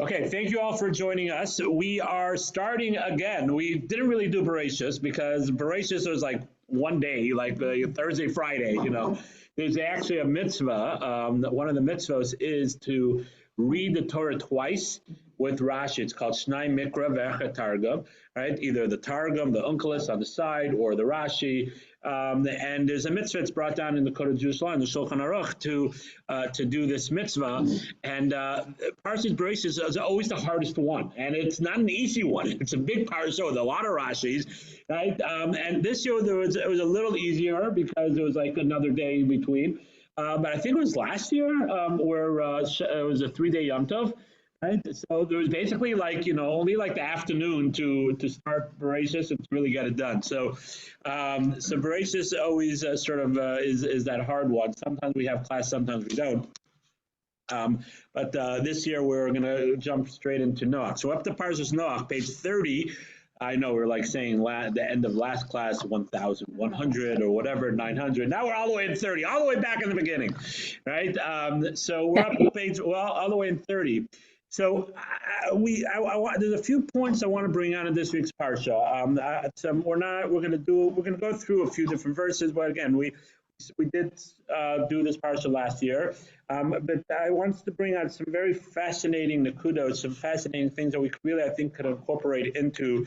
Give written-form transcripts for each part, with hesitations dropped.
Okay, thank you all for joining us. We are starting again. We didn't really do Bereshis because Bereshis was like one day, like Thursday, Friday. There's actually a mitzvah. One of the mitzvahs is to read the Torah twice with Rashi. It's called Shnai Mikra Ve'echa Targum, right? Either the Targum, the Onkelos on the side, or the Rashi. And there's a mitzvah that's brought down in the Code of Jewish Law, in the Shulchan Aruch, to do this mitzvah. And Parshas Bereshis is always the hardest one, and it's not an easy one. It's a big parsha with a lot of Rashis, right? And this year it was a little easier because it was like another day in between. But I think it was last year where it was a 3-day Yom Tov. Right, so there was basically only like the afternoon to start Bereshis and to really get it done. So Bereshis always is that hard one. Sometimes we have class, sometimes we don't. But this year we're going to jump straight into Noach. So up to Parsha Noach, page 30. I know we're like saying the end of last class, 1,100 or whatever, 900. Now we're all the way in 30, all the way back in the beginning, right? So we're up to page, all the way in 30. So there's a few points I want to bring out in this week's parsha. We're going to go through a few different verses, but again, we did do this parsha last year. But I wanted to bring out some very fascinating nakudos, some fascinating things that we really, I think, could incorporate into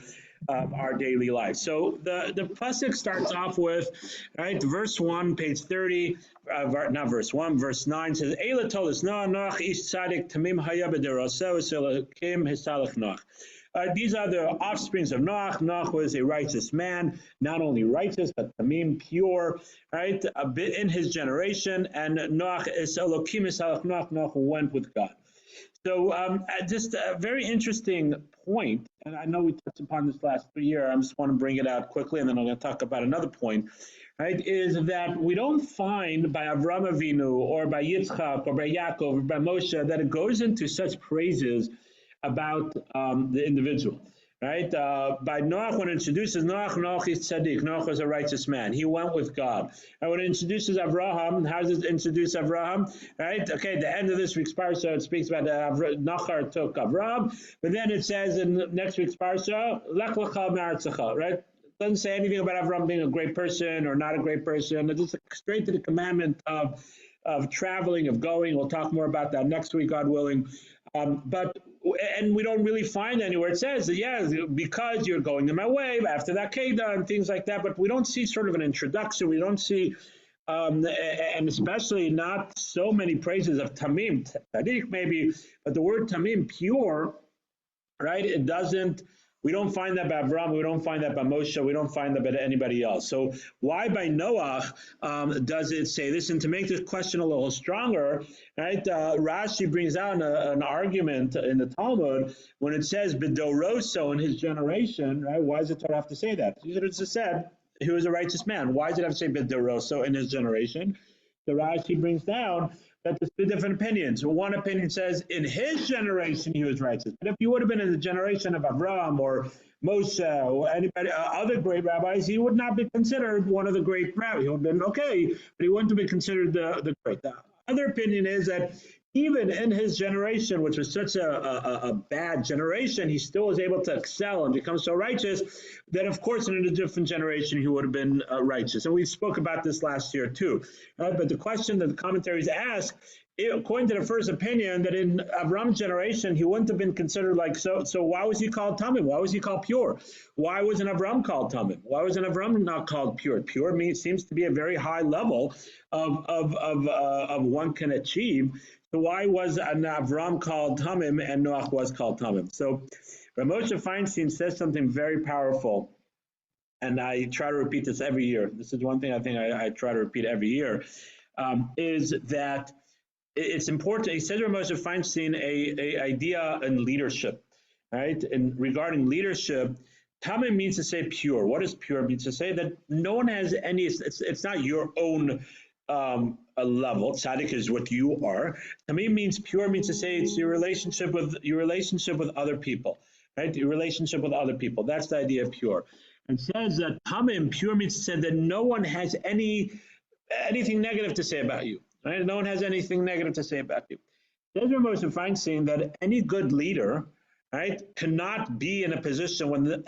our daily life. So the pasuk starts off with, right, verse 1, page 30, not verse 1, verse 9 says, Eila tolis Noach ish tzadik tamim haya b'deroseh v'selokim hisalach Noach. These are the offsprings of Noach. Noach was a righteous man, not only righteous, but tamim, pure, right, a bit in his generation. And Noach is Elokim hisalach Noach. Noach went with God. So just a very interesting point, and I know we touched upon this last year. I just want to bring it out quickly, and then I'm going to talk about another point, right, is that we don't find by Avraham Avinu or by Yitzchak or by Yaakov or by Moshe that it goes into such praises about the individual. Right? By Noach, when it introduces Noach is tzaddik. Noach was a righteous man. He went with God. And when it introduces Avraham, how does it introduce Avraham? Right? Okay, the end of this week's parsha, it speaks about Nachar took Avraham, but then it says in next week's parsha, Lech lecha me'artzecha, right? It doesn't say anything about Avraham being a great person or not a great person. It's just straight to the commandment of traveling, of going. We'll talk more about that next week, God willing. And we don't really find anywhere it says that, yeah, because you're going in my way after that Kedah and things like that, but we don't see sort of an introduction. We don't see, and especially not so many praises of Tamim, Tzaddik maybe, but the word Tamim, pure, right? We don't find that by Avraham, we don't find that by Moshe, we don't find that by anybody else. So why by Noach does it say this? And to make this question a little stronger, right, Rashi brings out an argument in the Talmud when it says B'doroso in his generation, right? Why does the Torah have to say that? It just said he was a righteous man. Why does it have to say B'doroso in his generation? The Rashi brings down that there's two different opinions. One opinion says in his generation he was righteous. But if you would have been in the generation of Avraham or Moshe or anybody, other great rabbis, he would not be considered one of the great rabbis. He would have been okay, but he wouldn't have been considered the great. The other opinion is that even in his generation, which was such a bad generation, he still was able to excel and become so righteous that, of course, in a different generation, he would have been righteous. And we spoke about this last year, too. But the question that the commentaries ask, according to the first opinion, that in Avram's generation, he wouldn't have been considered like so. So why was he called Tamim? Why was he called pure? Why wasn't Avram called Tamim? Why wasn't Avram not called pure? Pure seems to be a very high level of one can achieve. So why was Avram called Tamim and Noach was called Tamim? So Rav Moshe Feinstein says something very powerful, and I try to repeat this every year. This is one thing I think I try to repeat every year, is that it's important. He says Rav Moshe Feinstein a idea in leadership, right? And regarding leadership, Tamim means to say pure. What does pure mean? To say that no one has any. It's not your own a level. Tzaddik is what you are. Tamim means pure, means to say it's your relationship with other people, right? Your relationship with other people. That's the idea of pure. And says that Tamim, pure, means to say that no one has anything negative to say about you, right? No one has anything negative to say about you. Says Moshe Feinstein that any good leader, right, cannot be in a position when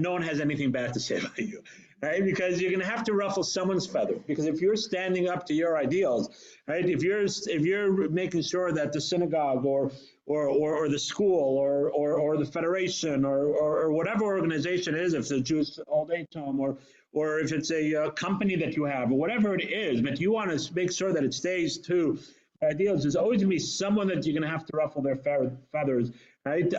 no one has anything bad to say about you, right? Because you're going to have to ruffle someone's feathers. Because if you're standing up to your ideals, right, if you're making sure that the synagogue or the school or the federation or whatever organization it is, if it's a Jewish old age home or if it's a company that you have or whatever it is, but you want to make sure that it stays to ideals, there's always going to be someone that you're going to have to ruffle their feathers, right?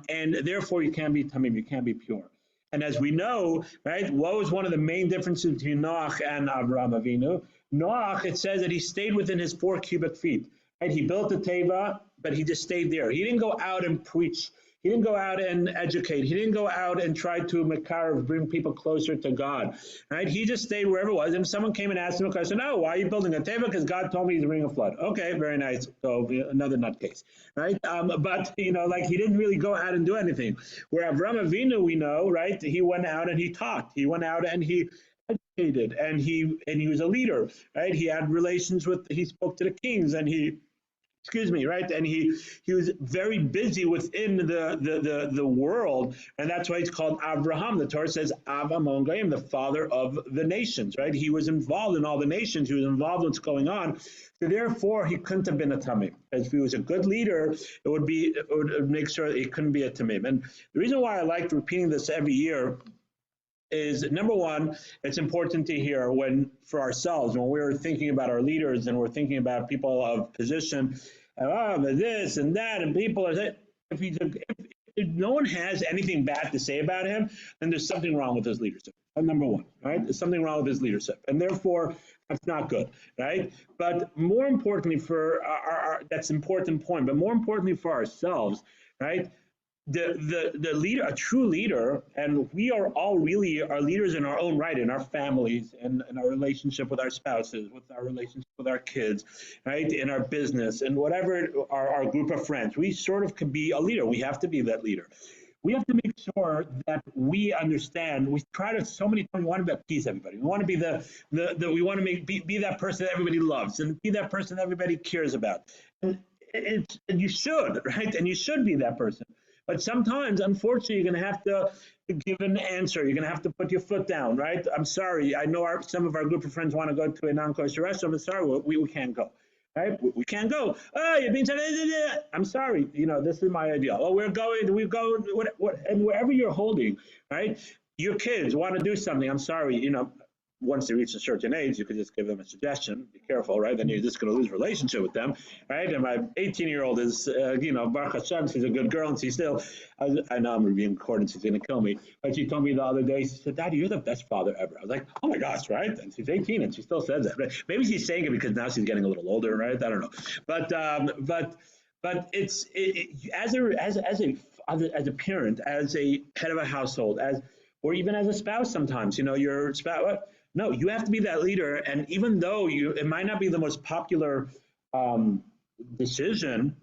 And therefore, you can't be tamim, you can't be pure. And as we know, right, what was one of the main differences between Noach and Avraham Avinu? Noach, it says that he stayed within his 4 cubic feet. Right? He built a teva, but he just stayed there. He didn't go out and preach. He didn't go out and educate. He didn't go out and try to makar, bring people closer to God. Right? He just stayed wherever it was. And if someone came and asked him a question, oh, why are you building a teva? Because God told me he's bringing a flood. Okay, very nice. So another nutcase. Right? But like he didn't really go out and do anything. Where Avraham Avinu, we know, right? He went out and he taught. He went out and he educated, and he was a leader. Right? He had relations he spoke to the kings, and right? And he was very busy within the world, and that's why he's called Abraham. The Torah says Av Amon Goyim, the father of the nations, right? He was involved in all the nations. He was involved in what's going on. So therefore, he couldn't have been a tamim. If he was a good leader, it would make sure that he couldn't be a tamim. And the reason why I like repeating this every year is, number one, it's important to hear for ourselves, when we're thinking about our leaders and we're thinking about people of position, this and that, and people are saying, if no one has anything bad to say about him, then there's something wrong with his leadership. That's number one, right? There's something wrong with his leadership, and therefore that's not good, right? But more importantly, that's an important point. But more importantly for ourselves, right? The leader, a true leader, and we are all really our leaders in our own right, in our families, and in our relationship with our spouses, with our relationship with our kids, right, in our business, and whatever our group of friends. We sort of can be a leader. We have to be that leader. We have to make sure that we understand. We try to so many times. We want to appease everybody. We want to be we want to be that person that everybody loves and be that person that everybody cares about. And you should, right? And you should be that person. But sometimes, unfortunately, you're going to have to give an answer. You're going to have to put your foot down, right? I'm sorry. I know some of our group of friends want to go to a non-kosher restaurant. I'm sorry, we can't go, right? We can't go. Oh, you're being I'm sorry. This is my idea. Oh, we go, and wherever you're holding, right? Your kids want to do something. I'm sorry, once they reach a certain age, you could just give them a suggestion. Be careful, right? Then you're just going to lose relationship with them, right? And my 18-year-old is, Baruch Hashem, she's a good girl, and she's still, I know I'm being recorded, she's going to kill me, but she told me the other day, she said, Daddy, you're the best father ever. I was like, oh my gosh, right? And she's 18, and she still says that. Right? Maybe she's saying it because now she's getting a little older, right? I don't know. But it's as a parent, as a head of a household, or even as a spouse sometimes, your spouse. No, you have to be that leader, and even though it might not be the most popular decision,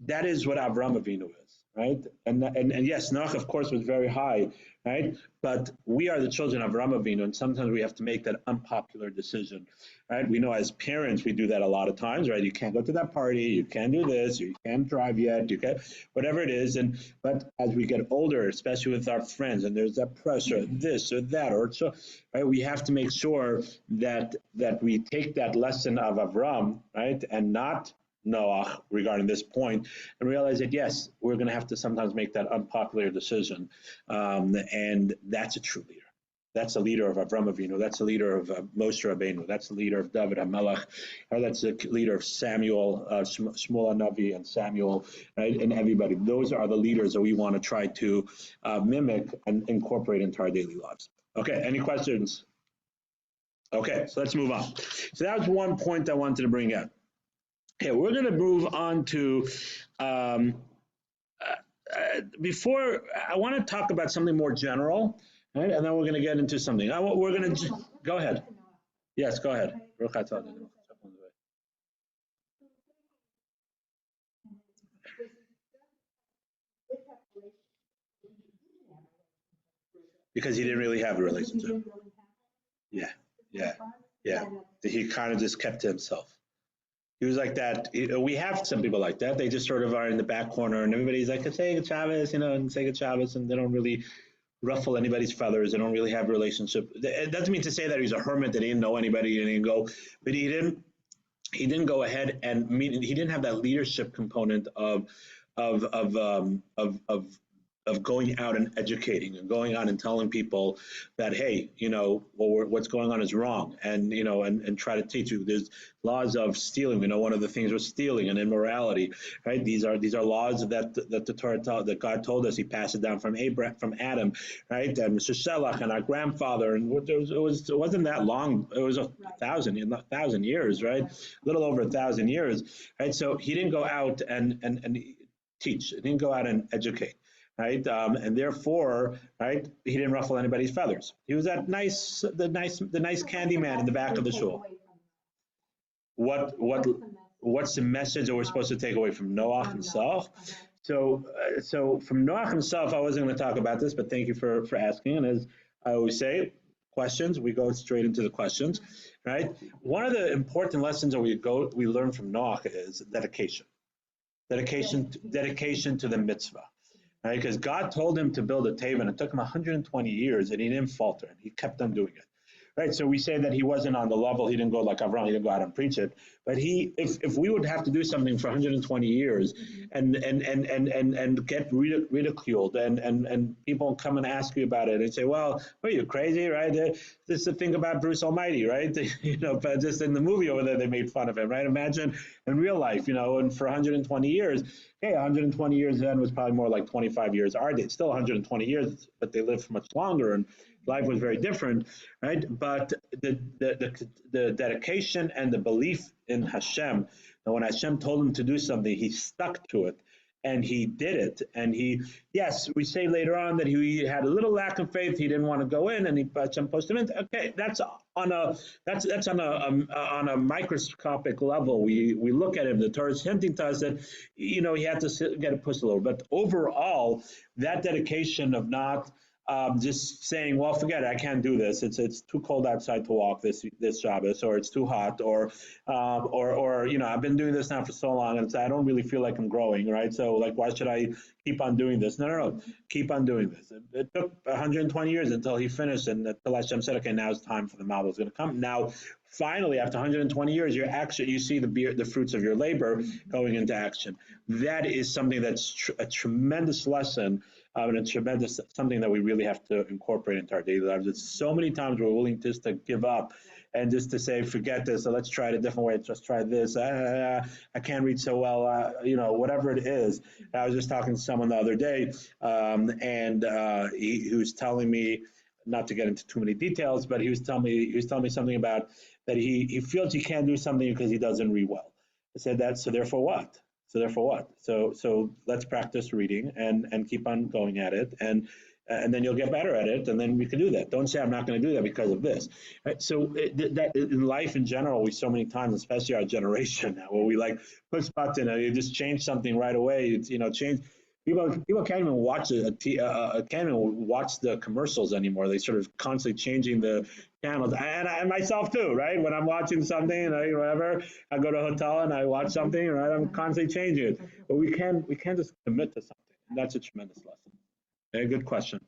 that is what Avraham Avinu is, right? And yes, Noach, of course, was very high, right? But we are the children of Avraham Avinu, and sometimes we have to make that unpopular decision, right? We know as parents, we do that a lot of times, right? You can't go to that party, you can't do this, you can't drive yet, you can't, whatever it is. But as we get older, especially with our friends, and there's that pressure, this or that, or so, right? We have to make sure that we take that lesson of Avram, right, and not Noah regarding this point, and realize that yes, we're going to have to sometimes make that unpopular decision, and that's a true leader. That's a leader of Avraham Avinu. That's a leader of Moshe Rabbeinu. That's a leader of David HaMelech. That's a leader of Samuel, Shmuel HaNavi, and Samuel, right? And everybody. Those are the leaders that we want to try to mimic and incorporate into our daily lives. Okay, any questions? Okay, so let's move on. So that was one point I wanted to bring up. Okay, we're going to move on to, before, I want to talk about something more general, right? And then we're going to get into something. We're going to, go ahead. Yes, go ahead. Because he didn't really have a relationship. Yeah. He kind of just kept to himself. He was like that. We have some people like that. They just sort of are in the back corner, and everybody's like, say good Shabbos, and say good Shabbos, and they don't really ruffle anybody's feathers. They don't really have a relationship. It doesn't mean to say that he's a hermit, that he didn't know anybody, and he didn't go, but he didn't go ahead and meet. He didn't have that leadership component of of um, of of of going out and educating and going out and telling people that, hey, what's going on is wrong, and and try to teach you. There's laws of stealing. We know one of the things was stealing and immorality, right? These are laws that the Torah that God told us. He passed it down from Adam, right? And Mr. Shelach and our grandfather, and it wasn't that long. It was a thousand years, right? A little over 1,000 years, right? So he didn't go out and teach. He didn't go out and educate. Right, and therefore, right, he didn't ruffle anybody's feathers. He was that the nice candy man in the back of the shul. What's the message that we're supposed to take away from Noach himself? So from Noach himself, I wasn't going to talk about this, but thank you for asking. And as I always say, questions, we go straight into the questions, right? One of the important lessons that we learn from Noach is dedication to the mitzvah. Right? Because God told him to build a teva, and it took him 120 years, and he didn't falter, and he kept on doing it. Right? So we say that he wasn't on the level, he didn't go like Avraham, he didn't go out and preach it. But if we would have to do something for 120 years and get ridiculed, and people come and ask you about it and say, well, are you crazy, right? This is the thing about Bruce Almighty, right? But just in the movie over there, they made fun of him, right? Imagine in real life, and for 120 years, 120 years then was probably more like 25 years. Our day, still 120 years, but they lived for much longer, and life was very different, right? But the dedication and the belief in Hashem, and when Hashem told him to do something, he stuck to it, and he did it. And yes, we say later on that he had a little lack of faith. He didn't want to go in, and Hashem pushed him in. Okay, that's on a microscopic level. We look at him. The Torah is hinting to us that he had to get it pushed a little. But overall, that dedication of not just saying, well, forget it, I can't do this. It's too cold outside to walk this Shabbos, or it's too hot, or I've been doing this now for so long, and I don't really feel like I'm growing, right? So like, why should I keep on doing this? No, keep on doing this. It took 120 years until he finished, and until Hashem said, okay, now it's time for the Malva is going to come. Now, finally, after 120 years, you see the fruits of your labor going into action. That is something that's a tremendous lesson. And it's tremendous, something that we really have to incorporate into our daily lives. It's so many times we're willing just to give up and just to say, forget this, so let's try it a different way, let's try this, I can't read so well, whatever it is. I was just talking to someone the other day, and he was telling me, not to get into too many details, but he was telling me something about that he feels he can't do something because he doesn't read well. I said that, so therefore what? So let's practice reading and keep on going at it, and then you'll get better at it, and then we can do that. Don't say I'm not going to do that because of this. Right? So that in life in general, we so many times, especially our generation now, where we like push button and you just change something right away. It's change. People can't even watch can't even watch the commercials anymore. They sort of constantly changing the channels, and myself too, right? When I'm watching something, whatever, I go to a hotel and I watch something, right? I'm constantly changing it, but we can't just commit to something, and that's a tremendous lesson. Okay, good question.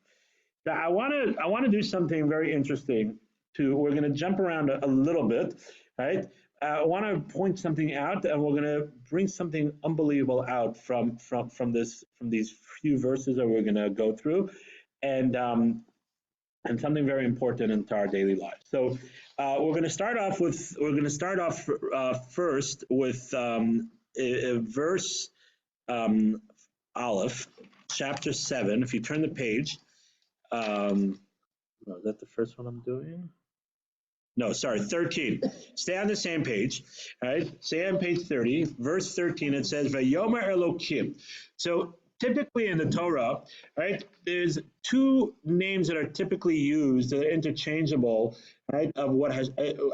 Now I want to do something very interesting. We're going to jump around a little bit, right? I want to point something out, and we're going to bring something unbelievable out from these few verses that we're going to go through, and something very important into our daily lives. So we're going to start off first with a verse Aleph, chapter 7. If you turn the page, is that the first one I'm doing? No, sorry, 13. Stay on the same page, right? Stay on page 30, verse 13. It says, "Vayomer Elokim." So typically in the Torah, right, there's two names that are typically used that are interchangeable, right, of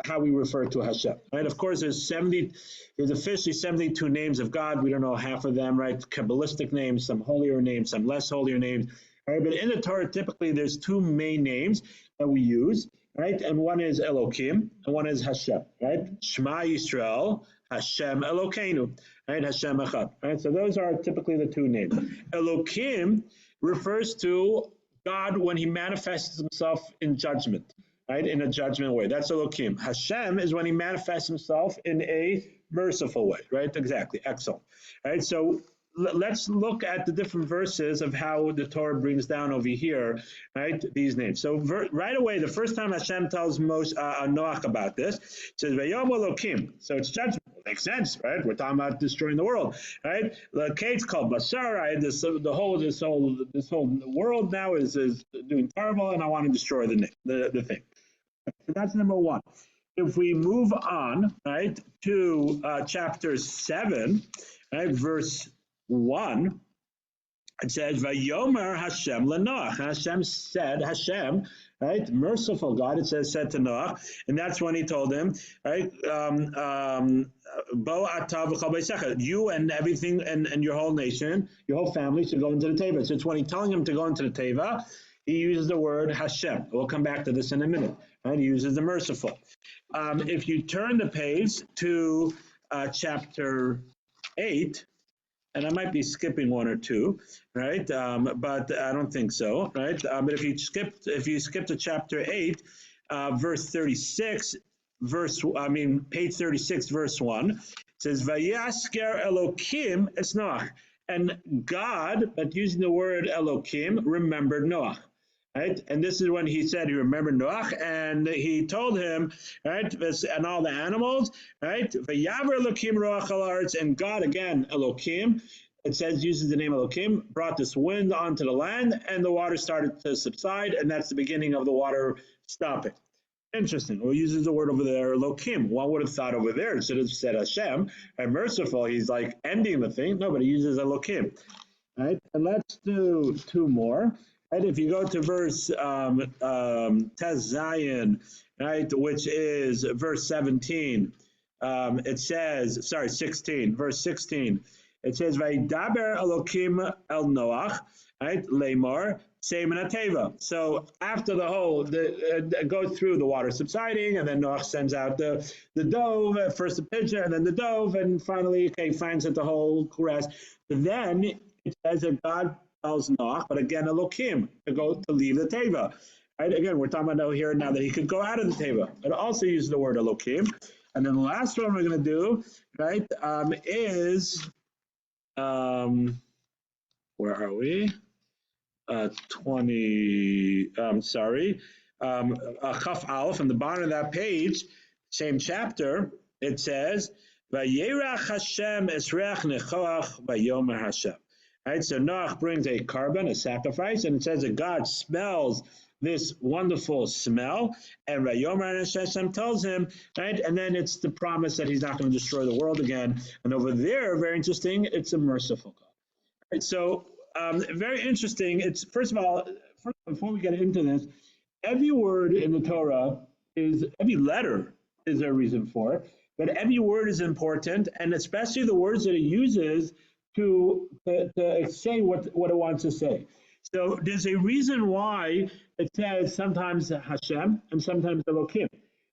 how we refer to Hashem, right? Of course, there's officially 72 names of God. We don't know half of them, right? Kabbalistic names, some holier names, some less holier names, right? But in the Torah, typically there's two main names that we use, right? And one is Elokim, and one is Hashem, right? Shema Yisrael, Hashem Elokeinu, right? Hashem Echad, right? So those are typically the two names. Elokim refers to God when he manifests himself in judgment, right? In a judgment way. That's Elokim. Hashem is when he manifests himself in a merciful way, right? Exactly. Excellent. Right? So let's look at the different verses of how the Torah brings down over here, right, these names. So right away, the first time Hashem tells Noach about this, it says, Vayom Elokim. So it's judgment. It makes sense, right? We're talking about destroying the world, right? The cave's called Basar, right? This whole world now is doing terrible, and I want to destroy the thing. So that's number one. If we move on, right, to chapter 7, right, verse 1, it says, Vayomer Hashem LeNoach. Hashem said, right, merciful God, it said to Noach, and that's when he told him, right, Bo atav v'chol beisecha, you and everything and your whole nation, your whole family should go into the teva. So it's when he's telling him to go into the teva, he uses the word Hashem. We'll come back to this in a minute. Right? He uses the merciful. If you turn the page to chapter 8, and I might be skipping one or two, right? But I don't think so, right? But if you skip to chapter 8, verse 36, page 36, verse 1, it says, Vayasker Elokim es Noach. And God, but using the word Elokim, remembered Noach. Right, and this is when he said he remembered Noach, and he told him, right, and all the animals, right, Vayaver Elokim roach al haaretz, and God again, Elokim, it says uses the name Elokim, brought this wind onto the land, and the water started to subside, and that's the beginning of the water stopping. Interesting. Well, he uses the word over there, Elokim. One would have thought over there it should have said Hashem, and merciful. He's like ending the thing. No, but he uses Elokim. Right, and let's do two more. Right, if you go to verse Tez Zayin, right, which is verse 17, it says, 16, verse 16, it says, Vaydaber Elokim el Noach, right, Lamar, Same in Teva. So after the whole, goes through the water subsiding, and then Noach sends out the dove, first the pigeon, and then the dove, and finally, finds that the whole rest. But then it says that God tells Noach, but again, Elokim, to leave the Teva. Right? Again, we're talking about here now that he could go out of the Teva. It also uses the word Elokim. And then the last one we're going to do, right, is, where are we? 20, Chaf Aleph, on the bottom of that page, same chapter, it says, Vayerach Hashem esreach nechoach vayomer Hashem. Right, so Noach brings a carbon, a sacrifice, and it says that God smells this wonderful smell, and Vayomer Hashem tells him, right, and then it's the promise that he's not going to destroy the world again. And over there, very interesting, it's a merciful God. Right, so very interesting. It's first of all, before we get into this, every word in the Torah every letter is a reason for it, but every word is important, and especially the words that it uses to say what it wants to say. So there's a reason why it says sometimes Hashem and sometimes Elokim,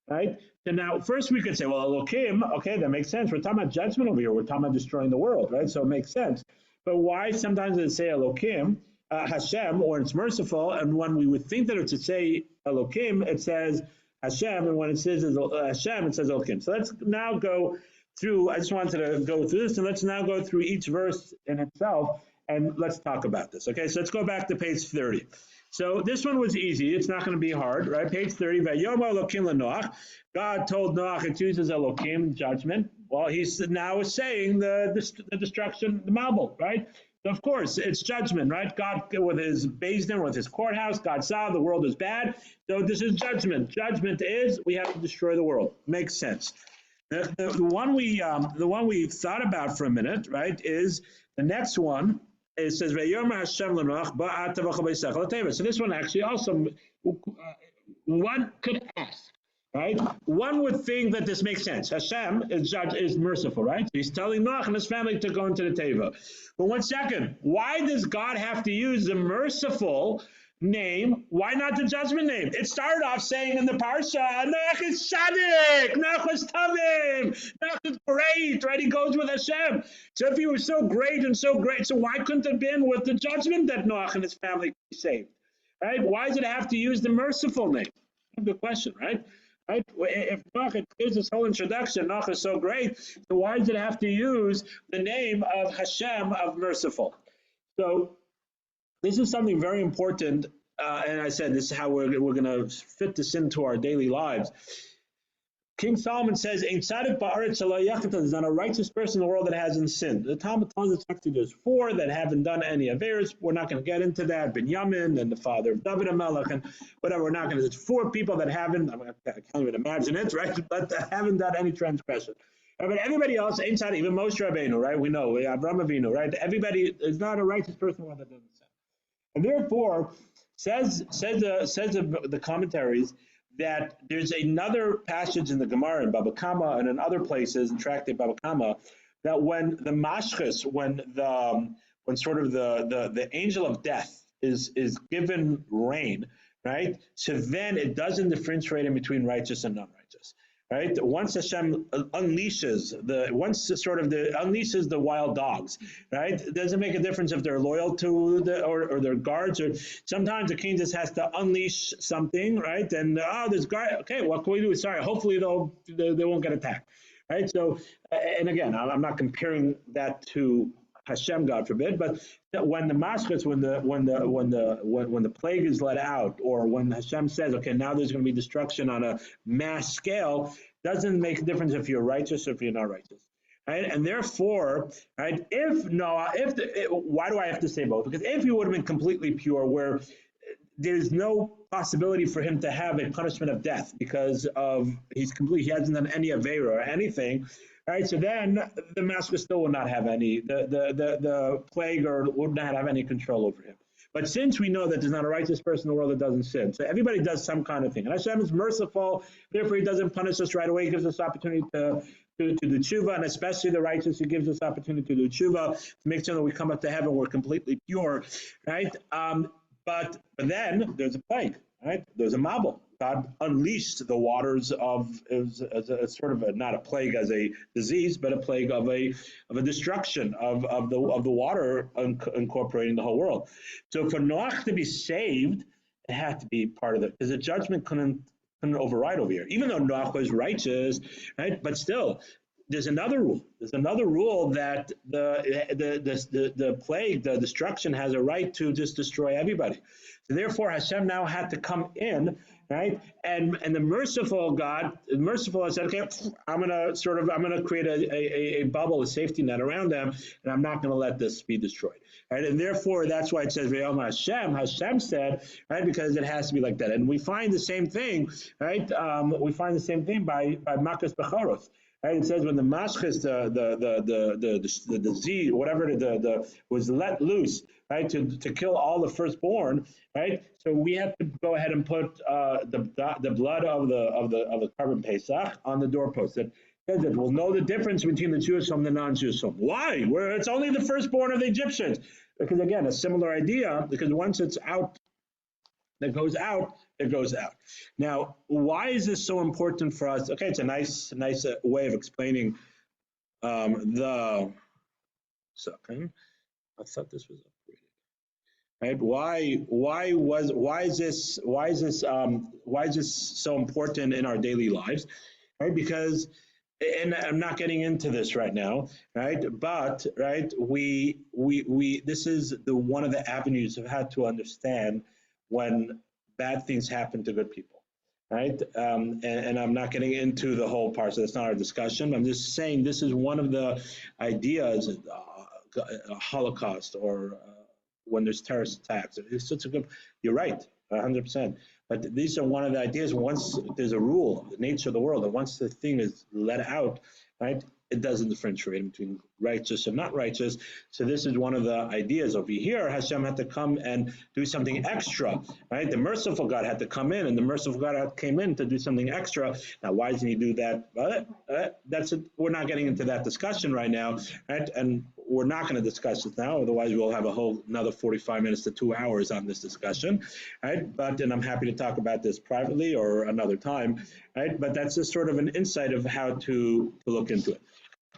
right? So now, first we could say, well, Elokim, okay, that makes sense. We're talking about judgment over here. We're talking about destroying the world, right? So it makes sense. But why sometimes it say Elokim, Hashem, or it's merciful, and when we would think that it should say Elokim, it says Hashem, and when it says Hashem, it says Elokim. So let's now go through, I just wanted to go through this, and let's now go through each verse in itself, and let's talk about this. Okay, so let's go back to page 30. So this one was easy. It's not going to be hard, right? Page 30, Vayomer Elokim LeNoach. God told Noach it uses Elokim, judgment. Well, he's now saying the destruction, the Mabul, right? So of course, it's judgment, right? God, with his Beis Din, with his courthouse, God saw the world is bad. So this is judgment. Judgment is we have to destroy the world. Makes sense. The one we thought about for a minute, right, is the next one. It says, "Vayomer Hashem LeNoach ba'at v'chol beisecha l'teva." So this one actually also, one could ask, right? One would think that this makes sense. Hashem is merciful, right? So he's telling Noach and his family to go into the teva. But 1 second, why does God have to use the merciful name. Why not the judgment name? It started off saying in the Parsha, Noach is Shadik, Noach is Tavim, Noach is great, right? He goes with Hashem. So if he was so great and so great, so why couldn't it have been with the judgment that Noach and his family be saved? Right? Why does it have to use the merciful name? Good question, right? Right? If Noach gives this whole introduction, Noach is so great, so why does it have to use the name of Hashem, of merciful? So this is something very important, and I said this is how we're going to fit this into our daily lives. King Solomon says, "Ein tzaddik ba'aretz shelo yachta." There's not a righteous person in the world that hasn't sinned. The Talmud tells us actually there's four that haven't done any affairs. We're not going to get into that. Binyamin and the father of David HaMelech and whatever. We're not going to. There's four people that haven't. I can't even imagine it, right? But that haven't done any transgression. But everybody else, Ein tzaddik, even Moshe Rabbeinu, right? We know Avraham Avinu, right? Everybody is not a righteous person in the world that doesn't sin. And therefore, says the commentaries that there's another passage in the Gemara in Baba Kama and in other places in Tractate Baba Kama that when the mashchus, when sort of the angel of death is given rain, right? So then it doesn't differentiate in between righteous and non-righteous. Right. Once Hashem unleashes the wild dogs, right? It doesn't make a difference if they're loyal to or their guards, or sometimes the king just has to unleash something, right? And there's guard. Okay, what can we do? Sorry, hopefully they won't get attacked, right? So, and again, I'm not comparing that to Hashem, God forbid, but when the mashchus, when the plague is let out, or when Hashem says, okay, now there's going to be destruction on a mass scale, doesn't make a difference if you're righteous or if you're not righteous, right? And therefore, right, why do I have to say both? Because if he would have been completely pure, where there's no possibility for him to have a punishment of death because of he hasn't done any avera or anything. Right, so then the master still will not have any, the plague or would not have any control over him. But since we know that there's not a righteous person in the world that doesn't sin, so everybody does some kind of thing. And Hashem is merciful, therefore he doesn't punish us right away. He gives us opportunity to do tshuva, and especially the righteous, he gives us opportunity to do tshuva, to make sure that we come up to heaven, we're completely pure, right? But then there's a plague, right? There's a mabul. God unleashed the waters of as a sort of not a plague as a disease, but a plague of a destruction of the water incorporating the whole world. So for Noach to be saved, it had to be part of it because the judgment couldn't override over here. Even though Noach was righteous, right? But still, there's another rule. There's another rule that the plague, the destruction, has a right to just destroy everybody. So therefore, Hashem now had to come in. Right, and the merciful God, merciful, said, okay, I'm gonna create a bubble, a safety net around them, and I'm not gonna let this be destroyed. Right, and therefore that's why it says V'yom Hashem. Hashem said, right, because it has to be like that, and we find the same thing, right? We find the same thing by Makas Becharos. Right, it says when the mashchus, the disease, whatever was let loose, right, to kill all the firstborn, right. So we have to go ahead and put the blood of the carbon pesach on the doorpost. That says that we'll know the difference between the Jewish home and the non-Jewish home. Why? Where it's only the firstborn of the Egyptians. Because again, a similar idea. Because once it's out, that goes out. It goes out. Now, why is this so important for us? Okay, it's a nice way of explaining the. Second, I thought this was upgraded. Right? Why is this so important in our daily lives? Right? Because, and I'm not getting into this right now, right? But right, we this is one of the avenues I've had to understand when bad things happen to good people, right? And I'm not getting into the whole part, so that's not our discussion. I'm just saying this is one of the ideas, Holocaust or when there's terrorist attacks. It's such a good, you're right, 100%. But these are one of the ideas. Once there's a rule, the nature of the world, and once the thing is let out, right, it doesn't differentiate between righteous and not righteous. So this is one of the ideas over here. Hashem had to come and do something extra, right? The merciful God had to come in, and the merciful God came in to do something extra. Now, why doesn't he do that? We're not getting into that discussion right now, right? And we're not going to discuss it now. Otherwise, we'll have a whole another 45 minutes to 2 hours on this discussion, right? But and I'm happy to talk about this privately or another time, right? But that's just sort of an insight of how to look into it.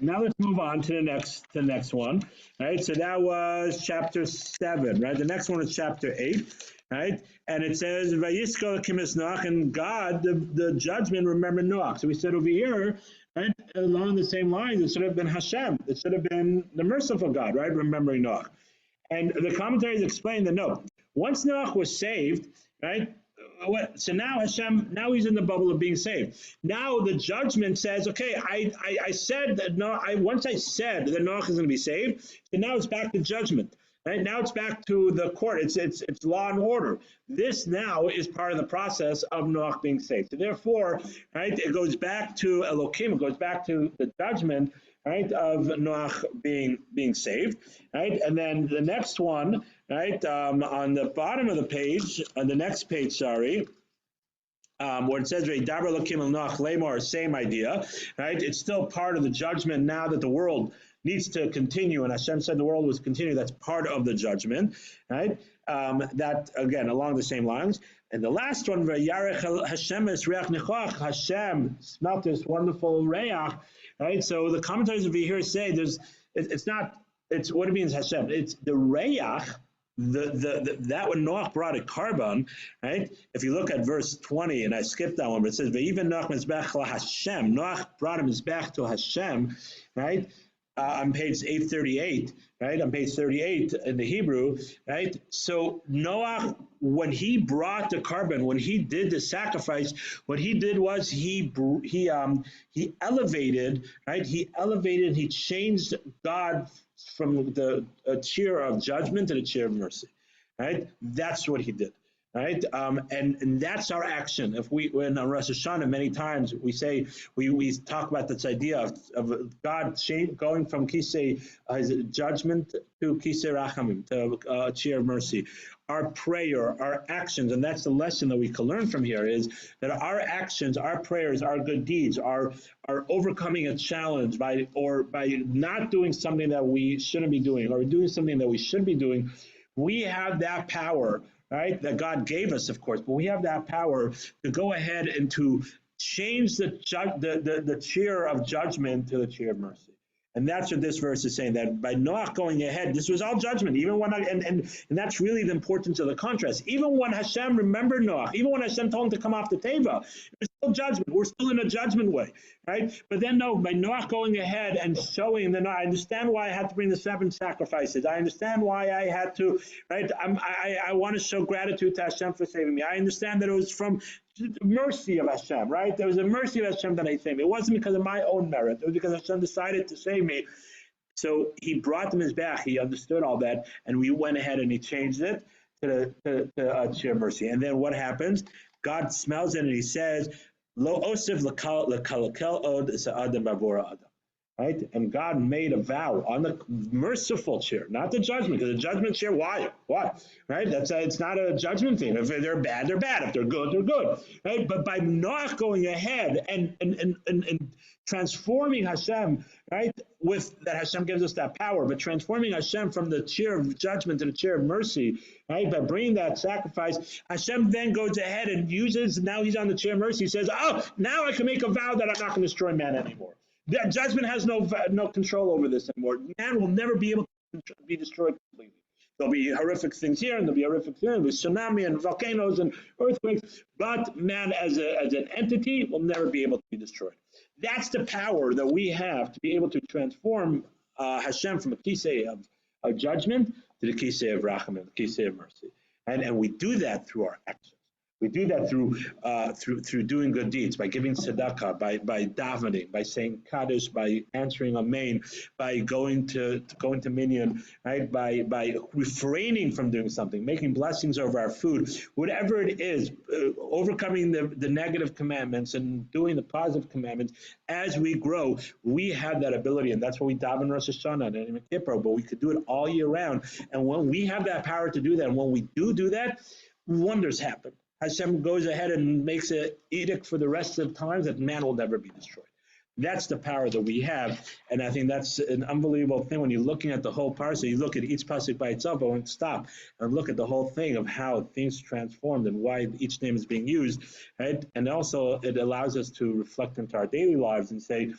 Now let's move on to the next one, right? So that was chapter 7, right? The next one is chapter 8, right? And it says, "Vayiskol kimis Noach," and God, the judgment, remember Noach. So we said over here, right, along the same lines, it should have been Hashem. It should have been the merciful God, right? Remembering Noach. And the commentaries explain that no, once Noach was saved, right? So now Hashem, now he's in the bubble of being saved. Now the judgment says, okay, I said that once I said that Noach is going to be saved, so now it's back to judgment. Right now it's back to the court. It's law and order. This now is part of the process of Noach being saved. So therefore, right, it goes back to Elohim. It goes back to the judgment, right, of Noach being saved, right? And then the next one, right, on the bottom of the page, on the next page, sorry, where it says "V'yidaber Elohim el Noach lemor," same idea, right? It's still part of the judgment now that the world needs to continue, and Hashem said the world was continue. That's part of the judgment, right? That again along the same lines. And the last one, "V'yarech Hashem es reach nichoach," Hashem smelt this wonderful reach, right? So the commentators over here say it's what it means Hashem. It's the reach. That when Noach brought a carbon, right? If you look at verse 20, and I skipped that one, but it says, "Ve'ivin Noach mizbech la Hashem." Noach brought a mizbech to Hashem, right? On page 838, right? On page 38 in the Hebrew, right? So Noach, when he brought the carbon, when he did the sacrifice, what he did was he elevated, right? He changed God from the chair of judgment to the chair of mercy, right? That's what he did, right? And that's our action. If when on Rosh Hashanah, many times we say, we talk about this idea of God going from kisei judgment to kisei rachamim, to a chair of mercy. Our prayer, our actions, and that's the lesson that we can learn from here, is that our actions, our prayers, our good deeds, are overcoming a challenge by not doing something that we shouldn't be doing, or doing something that we should be doing. We have that power, right, that God gave us, of course, but we have that power to go ahead and to change the chair of judgment to the chair of mercy. And that's what this verse is saying, that by Noach going ahead, this was all judgment, even when, and that's really the importance of the contrast. Even when Hashem remembered Noach, even when Hashem told him to come off the teva, it was still judgment. We're still in a judgment way, right? But then no, by Noach going ahead and showing that, no, I understand why I had to bring the 7 sacrifices. I understand why I had to, right? I want to show gratitude to Hashem for saving me. I understand that it was from the mercy of Hashem, right? There was a mercy of Hashem that I saved me. It wasn't because of my own merit. It was because Hashem decided to save me. So he brought them his back. He understood all that, and we went ahead and he changed it to chair of mercy. And then what happens? God smells it and he says, "Lo osif l'kalakel od sa'adam bavora adam." Right? And God made a vow on the merciful chair, not the judgment, because the judgment chair, why? Right? It's not a judgment thing. If they're bad, they're bad. If they're good, they're good. Right? But by not going ahead and transforming Hashem, right? With that, Hashem gives us that power, but transforming Hashem from the chair of judgment to the chair of mercy, right? By bringing that sacrifice, Hashem then goes ahead and uses, now he's on the chair of mercy, he says, oh, now I can make a vow that I'm not going to destroy man anymore. That judgment has no control over this anymore. Man will never be able to be destroyed completely. There'll be horrific things here, and there'll be horrific things, there'll be tsunami and volcanoes and earthquakes, but man as an entity will never be able to be destroyed. That's the power that we have to be able to transform Hashem from a kisei of judgment to the kisei of rachamim, the kisei of mercy. And we do that through our actions. We do that through doing good deeds, by giving tzedakah, by davening, by saying kaddish, by answering amen, by going to minyan, right? By refraining from doing something, making blessings over our food, whatever it is, overcoming the negative commandments and doing the positive commandments. As we grow, we have that ability, and that's what we daven Rosh Hashanah and Yom Kippur. But we could do it all year round, and when we have that power to do that, and when we do that, wonders happen. Hashem goes ahead and makes an edict for the rest of times that man will never be destroyed. That's the power that we have, and I think that's an unbelievable thing when you're looking at the whole parsha. You look at each pasuk by itself, but when stop and look at the whole thing of how things transformed and why each name is being used, right? And also it allows us to reflect into our daily lives and say,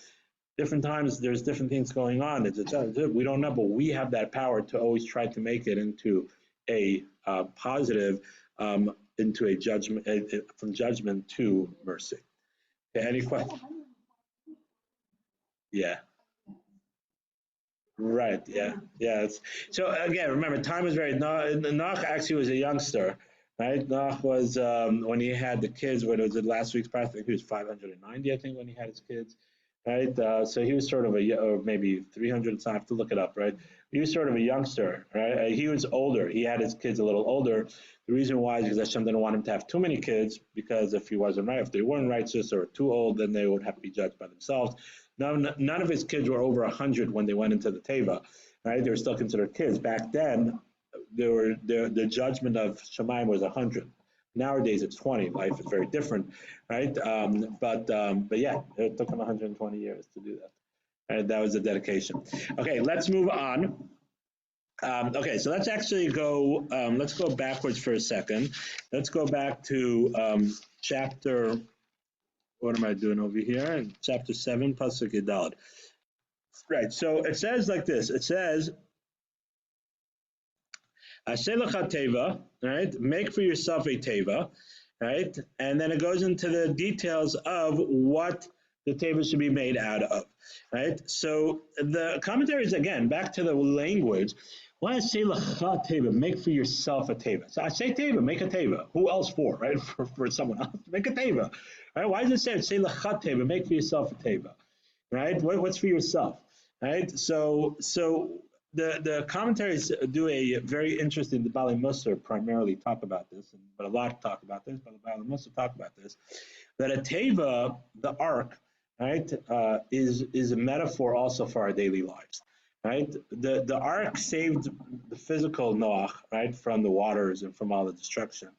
different times there's different things going on. We don't know, but we have that power to always try to make it into a positive, into a judgment, from judgment to mercy. Okay, any questions? Yeah. Right. Yeah. Yeah. So again, remember, time is very. Noach actually was a youngster, right? Noach was when he had the kids. When it was the last week's parsha, he was 590, I think, when he had his kids, right? So he was sort of or maybe 300. So I have to look it up, right? He was sort of a youngster, right? He was older. He had his kids a little older. The reason why is because Hashem didn't want him to have too many kids, because if he wasn't right, if they weren't righteous or too old, then they would have to be judged by themselves. None of his kids were over 100 when they went into the Teva, right? They were still considered kids. Back then, the judgment of Shemayim was 100. Nowadays, it's 20. Life is very different, right? But yeah, it took him 120 years to do that. And that was a dedication. Okay, let's move on. Okay, so let's actually go. Let's go backwards for a second. Let's go back to chapter. What am I doing over here? In chapter 7, pasuk Yudalad. Right. So it says like this. It says, "Ashelach teva," right? Make for yourself a teva, right? And then it goes into the details of what the teva should be made out of, right? So the commentaries, again, back to the language. Why is Shelach teva? Make for yourself a teva. So I say teva, make a teva. Who else for, right? For someone else, make a teva. Right? Why does it say Shelach teva? Make for yourself a teva, right? What's for yourself, right? So the commentaries do a very interesting. The Bali Musar primarily talk about this, but a lot talk about this. But the Bali Musar talk about this. That a teva, the ark, right, is a metaphor also for our daily lives, right? The ark saved the physical Noach, right, from the waters and from all the destruction.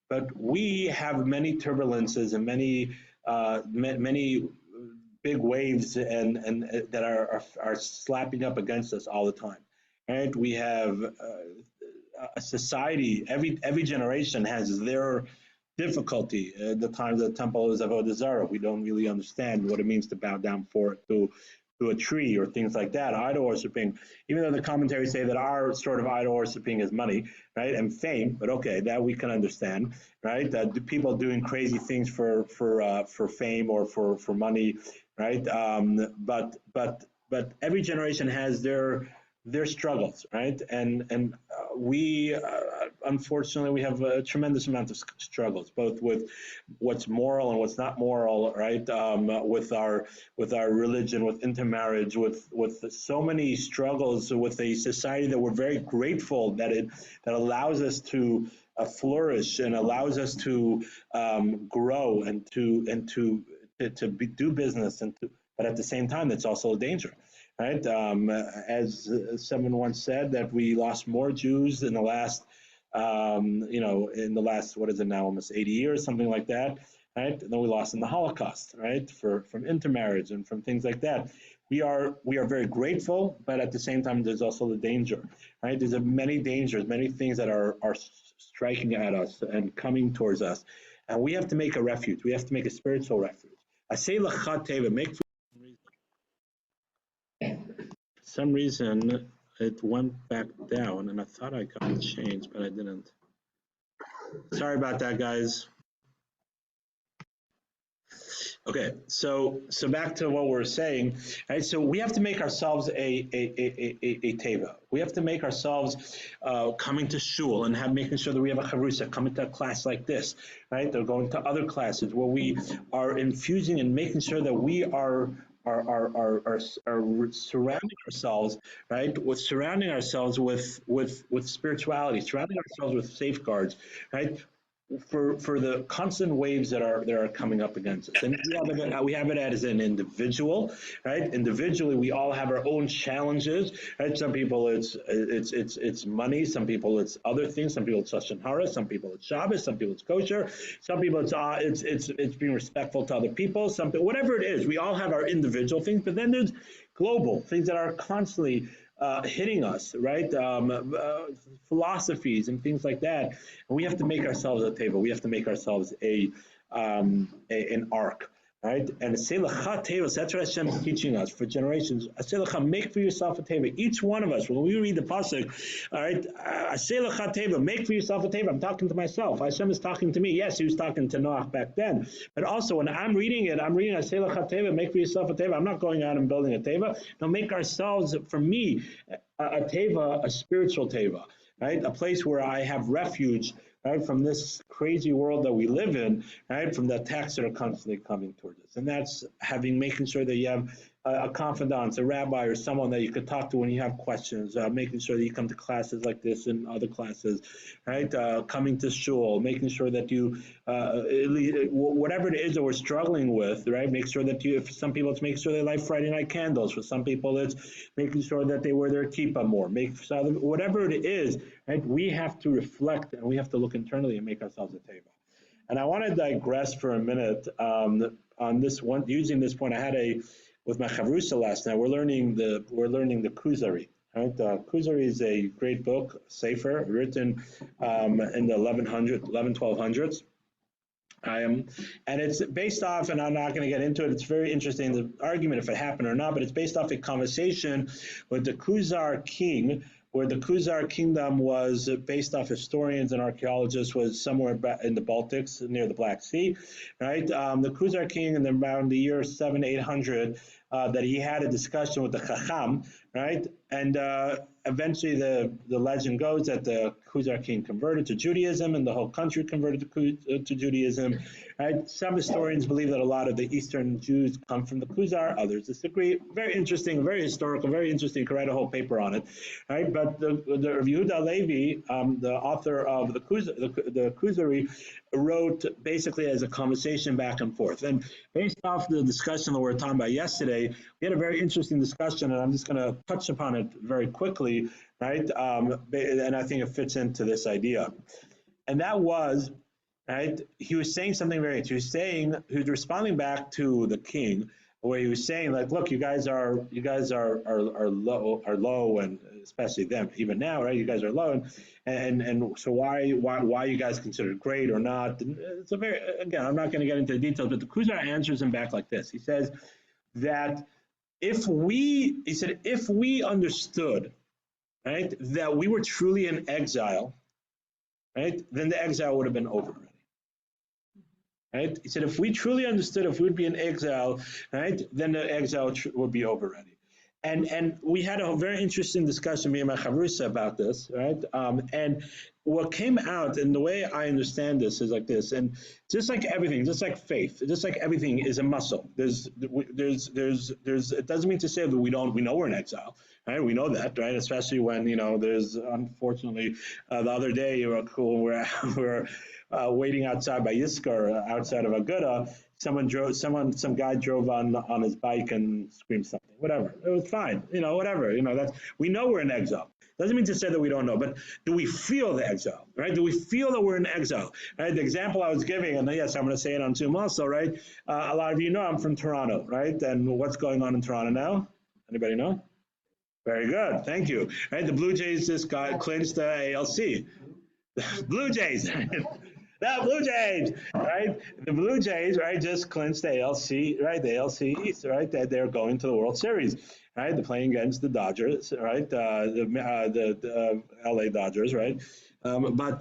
But we have many turbulences and many big waves and that are slapping up against us all the time. Right? We have a society. Every generation has their difficulty. At the time of the temple is Avodah Zarah. We don't really understand what it means to bow down to a tree or things like that. Idol worshiping, even though the commentaries say that our sort of idol worshiping is money, right, and fame, but okay, that we can understand, right? People doing crazy things for fame or for money, right? But every generation has their struggles, right? And we unfortunately we have a tremendous amount of struggles, both with what's moral and what's not moral, right? With our religion, with intermarriage, with so many struggles, with a society that we're very grateful that allows us to flourish and allows us to grow and to do business but at the same time, it's also a danger. Right, as someone once said, that we lost more Jews in the last, in the last, what is it now, almost 80 years, something like that, right? And then we lost in the Holocaust, right, from intermarriage and from things like that. We are very grateful, but at the same time, there's also the danger, right? There's many dangers, many things that are striking at us and coming towards us, and we have to make a refuge. We have to make a spiritual refuge. I say lachat teva, make for some reason it went back down, and I thought I got it changed, but I didn't. Sorry about that, guys. Okay, so back to what we're saying, right? So we have to make ourselves a teva. We have to make ourselves coming to shul and making sure that we have a charusa, coming to a class like this, right? Or going to other classes where we are infusing and making sure that we are surrounding ourselves, right? Surrounding ourselves with spirituality, surrounding ourselves with safeguards, right? for the constant waves that are coming up against us. And we have it as an individual, right? Individually, we all have our own challenges, right? Some people it's money, some people it's other things, some people it's Lashon Hara, some people it's Shabbos, some people it's kosher, some people it's being respectful to other people, whatever it is. We all have our individual things, but then there's global things that are constantly hitting us, right? Philosophies and things like that. And we have to make ourselves a table. We have to make ourselves an ark, right? And Seilacha tables, that's what Hashem is teaching us for generations. Seilacha, make for yourself a table. Each one of us, when we read the pasuk, all right, Seilacha table, make for yourself a table. I'm talking to myself. Hashem is talking to me. Yes, he was talking to Noach back then, but also when I'm reading it, I'm reading Seilacha table, make for yourself a table. I'm not going out and building a table. No, make ourselves, for me, a teva, a spiritual teva, right? A place where I have refuge, right, from this crazy world that we live in, right, from the attacks that are constantly coming towards us. And that's making sure that you have a confidant, a rabbi, or someone that you could talk to when you have questions, making sure that you come to classes like this and other classes, right, coming to shul, making sure that you, whatever it is that we're struggling with, right, make sure that you, for some people it's making sure they light Friday night candles, for some people it's making sure that they wear their kippah more, whatever it is, right, we have to reflect and we have to look internally and make ourselves a table. And I want to digress for a minute on this one, using this point. I had with my chavrusa last night. We're learning the Kuzari. Right, Kuzari is a great book, sefer, written in the 1200s. And it's based off, and I'm not going to get into it. It's very interesting, the argument if it happened or not, but it's based off a conversation with the Khuzar king, where the Khuzar kingdom was based off historians and archaeologists, was somewhere in the Baltics near the Black Sea, right? The Khuzar king in around the year 800, that he had a discussion with the Chacham, right? And eventually the legend goes that the Khuzar king converted to Judaism and the whole country converted to Judaism, right? Some historians believe that a lot of the Eastern Jews come from the Khuzar, others disagree. Very interesting, very historical, very interesting. You could write a whole paper on it, right? But the Rav Yehuda Levi, the author of the Khuzari, wrote basically as a conversation back and forth. And based off the discussion that we were talking about yesterday, we had a very interesting discussion, and I'm just going to touch upon it very quickly, right? And I think it fits into this idea. And that was, right, he was saying something very interesting. He was responding back to the king, where he was saying, like, look, you guys are low, and especially them, even now, right? You guys are low, and so why you guys considered great or not? And it's a very, again, I'm not going to get into the details, but the Khuzar answers him back like this. He says that if we understood, right, that we were truly in exile, right, then the exile would have been over already. Right? He said, if we truly understood, if we'd be in exile, right, then the exile would be over already. And we had a very interesting discussion, me and my chavrusa, about this, right? And what came out, and the way I understand this is like this, and just like everything, just like faith, just like everything is a muscle. There's it doesn't mean to say that we know we're in exile, right? We know that, right? Especially when, there's, unfortunately, the other day, we're waiting outside by Yiskar, outside of Aguda. Some guy drove on his bike and screamed something. Whatever, it was fine. Whatever. We know we're in exile. Doesn't mean to say that we don't know, but do we feel the exile, right? Do we feel that we're in exile, right? The example I was giving, and yes, I'm going to say it on Zoom also, right? A lot of you know I'm from Toronto, right? And what's going on in Toronto now? Anybody know? Very good, thank you. Right, the Blue Jays just clinched the ALC. Blue Jays. The Blue Jays, right? The Blue Jays, right, just clinched the ALC, right? The ALC East, right? That they're going to the World Series, right? They're playing against the Dodgers, right? The LA Dodgers, right? But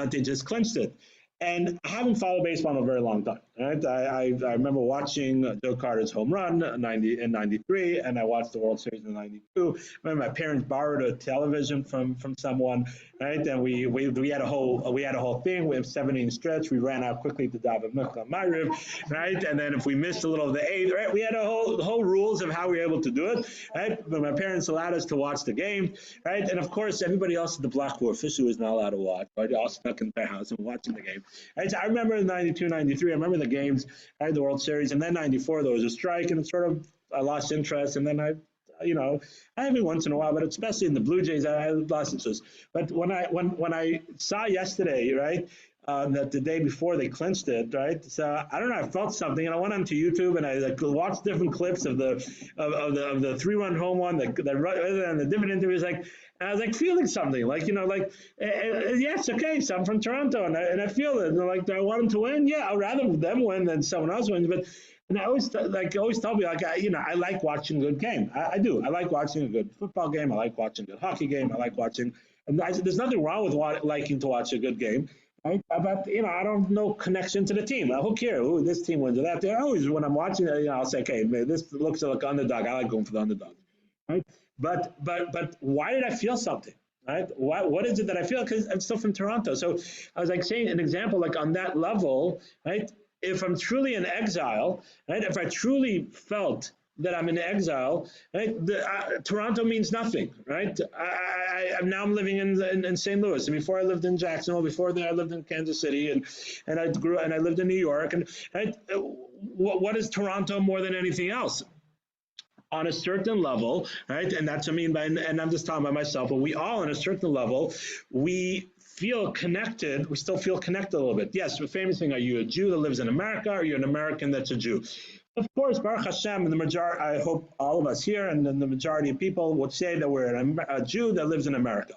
they just clinched it. And I haven't followed baseball in a very long time, right? I remember watching Joe Carter's home run in 93, and I watched the World Series in 92. I remember my parents borrowed a television from someone, right? And we had a whole thing. We have 7-inning stretch. We ran out quickly to David Michal Ma'ariv, right? And then if we missed a little of the eighth, right? We had the whole rules of how we were able to do it, right? But my parents allowed us to watch the game, right? And of course, everybody else at the block who officially was not allowed to watch, right? They all stuck in their house and watching the game. I remember in 92, 93, I remember the games, I had the World Series, and then 94, there was a strike, and I lost interest, and then I every once in a while, but especially in the Blue Jays, I lost interest. But when I saw yesterday, right, that the day before they clinched it, right? So I don't know, I felt something, and I went onto YouTube and I watched different clips of the 3-run home run, and the different interviews, and I was feeling something, yeah, it's okay. So I'm from Toronto, and I feel it. And do I want them to win? Yeah, I'd rather them win than someone else wins, but. And I always tell me I like watching a good game. I do. I like watching a good football game. I like watching a good hockey game. I like watching. And there's nothing wrong with liking to watch a good game. Right? But I don't know connection to the team. Who cares? Who this team wins or that? Always when I'm watching it, I'll say, okay, man, this looks like underdog. I like going for the underdog. Right? But why did I feel something? Right? What is it that I feel? Because I'm still from Toronto. So I was saying an example on that level, right? If I'm truly in exile, right? If I truly felt that I'm in exile, right? Toronto means nothing, right? I'm living in St. Louis, and before I lived in Jacksonville. Before that, I lived in Kansas City, and I lived in New York. And right, what is Toronto more than anything else? On a certain level, right? And that's and I'm just talking about myself, but we all on a certain level, we feel connected. We still feel connected a little bit. Yes, the famous thing: are you a Jew that lives in America? Or are you an American that's a Jew? Of course, Baruch Hashem, and the majority, I hope all of us here, and then the majority of people would say that we're a Jew that lives in America.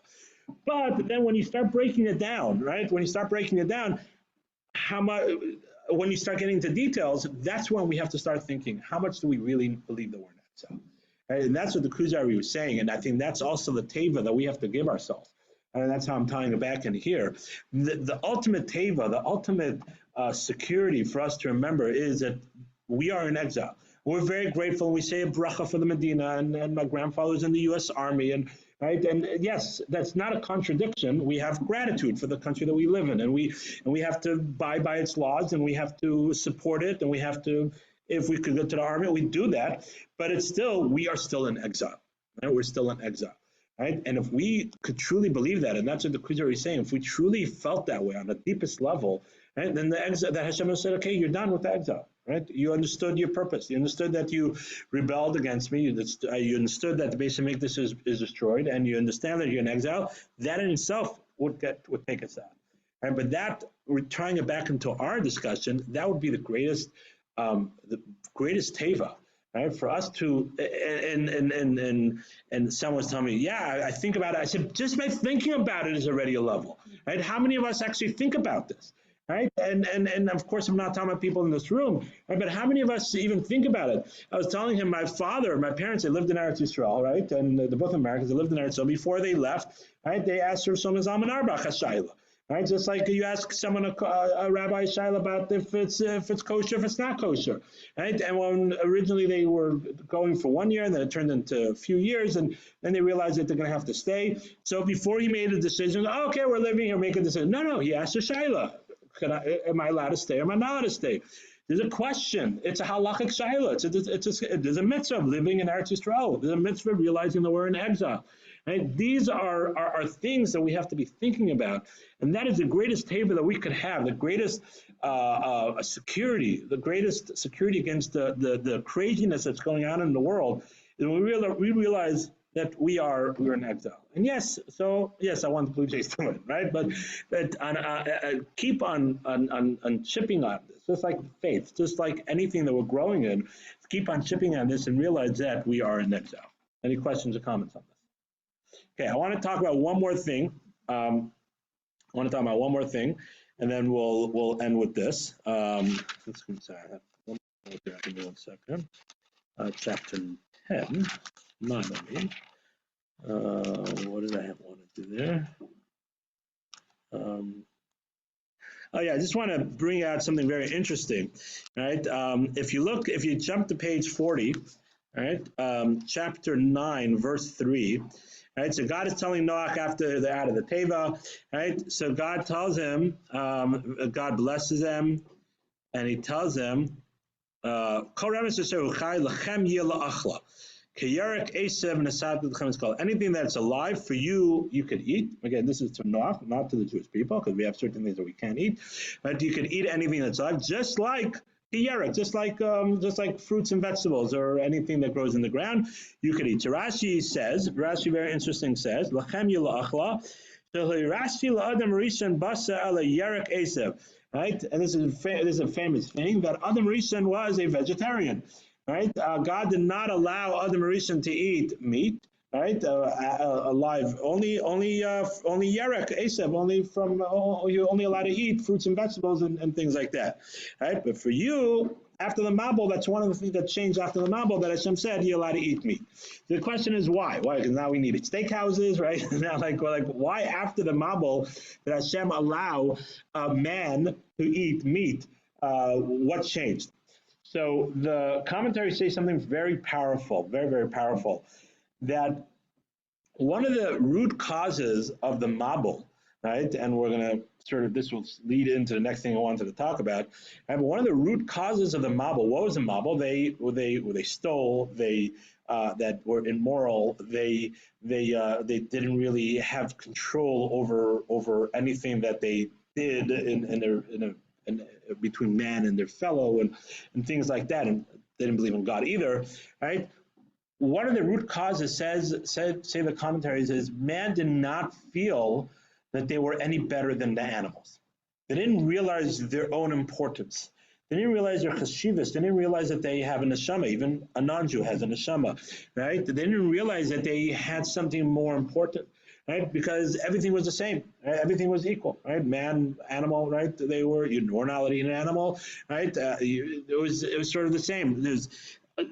But then when you start breaking it down, right? When you start breaking it down, how much? When you start getting into details, that's when we have to start thinking: how much do we really believe that we're in exile? Right? And that's what the Kuzari was saying, and I think that's also the teva that we have to give ourselves. And that's how I'm tying it back in here. The ultimate teva, the ultimate security for us to remember is that we are in exile. We're very grateful. We say a bracha for the Medina, and my grandfather's in the U.S. Army, and right. And yes, that's not a contradiction. We have gratitude for the country that we live in, and we have to abide by its laws, and we have to support it, and we have to, if we could go to the army, we do that. But we are still in exile. Right? We're still in exile. Right? And if we could truly believe that, and that's what the Kuzari is saying, if we truly felt that way on the deepest level, right, then the exile, that Hashem said, okay, you're done with the exile. Right? You understood your purpose. You understood that you rebelled against me. You understood that the base of Mikdash is destroyed, and you understand that you're in exile. That in itself would take us out. Right? But that, we're tying it back into our discussion, that would be the greatest teva. Right, for us to, and someone's telling me, yeah, I think about it. I said, just by thinking about it is already a level, right? How many of us actually think about this, right? And of course, I'm not talking about people in this room, right? But how many of us even think about it? I was telling him, my parents, they lived in Eretz Yisrael, right? And they're both Americans, they lived in Eretz Yisrael. Before they left, right, they asked her some Zalman Arbach Hashayla. Right, just like you ask someone a rabbi shaila about if it's kosher, if it's not kosher, right? And when originally they were going for 1 year, and then it turned into a few years, and then they realized that they're going to have to stay. So before he made a decision, okay, we're living here, make a decision. No, he asked a shaila: am I allowed to stay? Or am I not allowed to stay? There's a question. It's a halachic shaila. There's a mitzvah of living in Eretz Yisrael. There's a mitzvah of realizing that we're in exile. Right? These are things that we have to be thinking about, and that is the greatest teva that we could have, the greatest security, against the craziness that's going on in the world. And we realize that we're in exile. And yes, I want the Blue Jays to win, right? But keep on chipping on this, just like faith, just like anything that we're growing in. Keep on chipping on this and realize that we are in exile. Any questions or comments on this? Okay, I want to talk about one more thing. And then we'll end with this. Sorry, I have one more here. Give me 1 second. Chapter 10, not only. What did I want to do there? I just want to bring out something very interesting, right? If you jump to page 40, right? Chapter 9, verse 3. Right, so God is telling Noach after they're out of the teva, right? So God tells him, God blesses them, and He tells him, okay, Kayarek Esav Nasab is called anything that's alive for you, you could eat. Again, this is to Noach, not to the Jewish people, because we have certain things that we can't eat. But you could eat anything that's alive, just like Kayarek, just like fruits and vegetables or anything that grows in the ground, you could eat. So Rashi very interesting says, Lachem Yilachla, so Rashi La'adam Rishon Basa Ala Yarek Esav. Right, and this is a famous thing that Adam Rishon was a vegetarian. Right, God did not allow Adam Rishon to eat meat. Right, alive. Only Yarek Esav. You're only allowed to eat fruits and vegetables and things like that. Right, but for you, after the Mabul, that's one of the things that changed after the Mabul, that Hashem said you're allowed to eat meat. The question is why? Why? Because now we need steakhouses, right? Now, like why after the Mabul did Hashem allow a man to eat meat? What changed? So the commentaries say something very powerful, very, very powerful, that one of the root causes of the Mabul, right? And we're going to this will lead into the next thing I wanted to talk about. But one of the root causes of the Mabul, what was the Mabul? They stole, that were immoral. They didn't really have control over anything that they did between man and their fellow and things like that, and they didn't believe in God either, right? One of the root causes say the commentaries is man did not feel that they were any better than the animals. They didn't realize their own importance. They didn't realize their chashivas. They didn't realize that they have a neshama. Even a non-Jew has a neshama, right? They didn't realize that they had something more important, right? Because everything was the same. Right? Everything was equal, right? Man, animal, right? You were not an animal, right? It was sort of the same.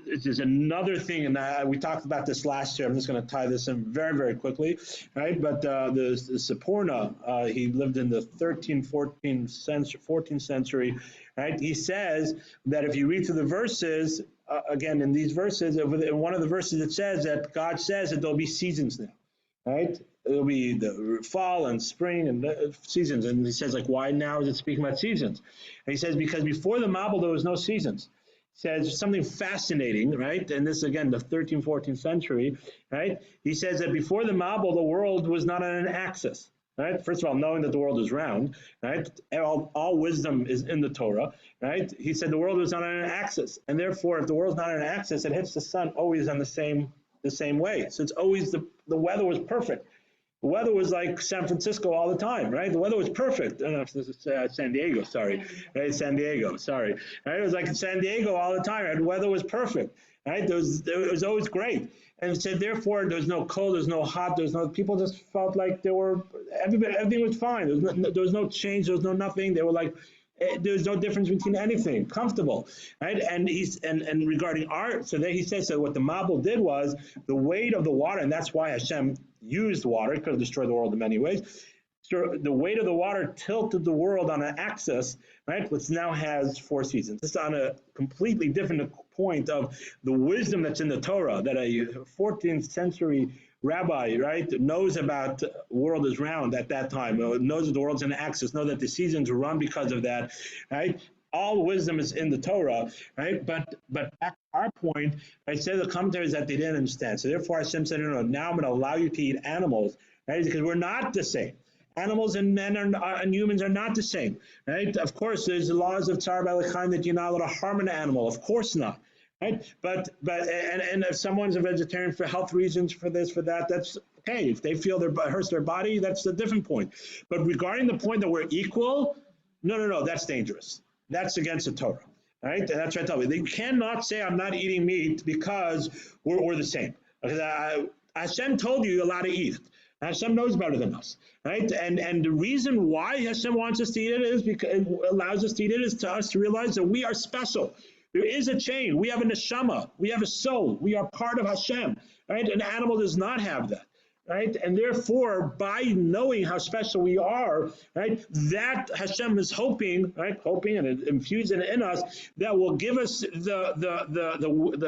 There's another thing, and we talked about this last year. I'm just going to tie this in very, very quickly, right? But the Sephorna, he lived in the 14th century, right? He says that if you read through the verses, again, in these verses, in one of the verses it says that God says that there'll be seasons now, right? It'll be the fall and spring and seasons. And he says, like, why now is it speaking about seasons? And he says, because before the Mabul, there was no seasons. Says something fascinating, right? And this, again, the 13th, 14th century, right? He says that before the Mabul, the world was not on an axis, right? First of all, knowing that the world is round, right? All wisdom is in the Torah, right? He said the world was not on an axis. And therefore, if the world's not on an axis, it hits the sun always on the same way. So it's always the weather was perfect. The weather was like San Francisco all the time, right? The weather was perfect. I don't know if this is San Diego, sorry. Right? San Diego, sorry. Right? It was like San Diego all the time, right? The weather was perfect, right? It was always great. And so therefore, there was no cold, there's no hot, people just felt like everything was fine. There was no change, there was no nothing. They were like, there's no difference between anything, comfortable, right? And regarding art, so there he says that what the Mabul did was the weight of the water, and that's why Hashem used water. It could have destroyed the world in many ways. So the weight of the water tilted the world on an axis, right, which now has 4 seasons. It's on a completely different point of the wisdom that's in the Torah, that a 14th century rabbi, right, knows about the world is round at that time, knows that the world's in an axis, knows that the seasons run because of that, right? All wisdom is in the Torah, right? But back to our point, I say the commentaries that they didn't understand. So therefore Hashem said, no, now I'm going to allow you to eat animals, right? Because we're not the same. Animals and men and humans are not the same, right? Of course, there's the laws of Tzar B'Alechaim that you're not allowed to harm an animal. Of course not, right? But if someone's a vegetarian for health reasons, for this, for that, that's okay. If they feel it hurts their body, that's a different point. But regarding the point that we're equal, no, that's dangerous. That's against the Torah, right? And that's what I tell you. They cannot say I'm not eating meat because we're the same. Because Hashem told you're allowed to eat it. Hashem knows better than us, right? And the reason why Hashem wants us to eat it is because it allows us to eat it is to us to realize that we are special. There is a chain. We have a neshama. We have a soul. We are part of Hashem, right? An animal does not have that. Right, and therefore, by knowing how special we are, right, that Hashem is hoping and infusing it in us, that will give us the